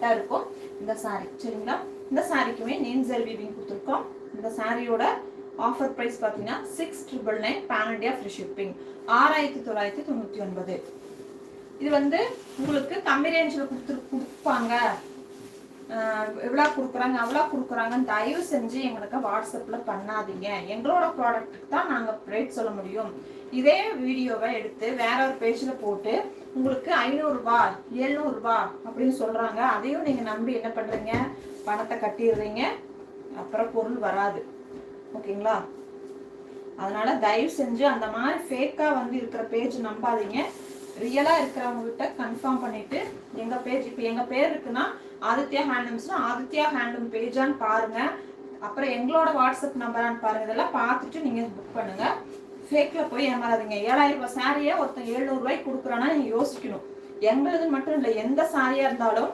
டிஃப்ரெண்ட்டாக இருக்கும் இந்த சாரீ. சரிங்களா? இந்த சாரீக்குமே நேம் ஜெரி வீவிங் கொடுத்துருக்கோம். இந்த சாரியோட ஆஃபர் ப்ரைஸ் பார்த்தீங்கன்னா 6,999 பேன் இண்டியா ஃப்ரீ ஷிப்பிங் 6,999. இது வந்து உங்களுக்கு கம்மி ரேஞ்சில் கொடுப்பாங்க, எவ்வளோ கொடுக்குறாங்க அவ்வளோ கொடுக்குறாங்கன்னு தயவு செஞ்சு எங்களுக்கு வாட்ஸ்அப்பில் பண்ணாதீங்க. எங்களோட ப்ராடக்ட்டுக்கு தான் நாங்கள் ரேட் சொல்ல முடியும். இதே வீடியோவை எடுத்து வேற ஒரு பேஜில் போட்டு உங்களுக்கு 500 ரூபா 700 ரூபா அப்படின்னு சொல்கிறாங்க. அதையும் நீங்கள் நம்பி என்ன பண்ணுறீங்க, பணத்தை கட்டிடுறீங்க, அப்புறம் பொருள் வராது. ஓகேங்களா? அதனால தயவு செஞ்சு அந்த மாதிரி ஃபேக்காக வந்து இருக்கிற பேஜ் நம்பாதீங்க. ரியலாக இருக்கிறவங்ககிட்ட கன்ஃபார்ம் பண்ணிட்டு எங்கள் பேஜ், இப்போ எங்கள் பேர் இருக்குன்னா ஆதித்யா ஹேண்ட்லூம்ஸ்னா ஆதித்யா ஹேண்ட்லூம் பேஜான்னு பாருங்க. அப்புறம் எங்களோட வாட்ஸ்அப் நம்பரான்னு பாருங்க. இதெல்லாம் பார்த்துட்டு நீங்கள் புக் பண்ணுங்க. ஃபேக்கில் போய் ஏமாறாதீங்க. 7,000 ரூபாய் சாரியை ஒருத்தன் 700 ரூபாய்க்கு கொடுக்குறான்னா நீங்கள் யோசிக்கணும். எங்களுது மட்டும் இல்லை, எந்த சாரியாக இருந்தாலும்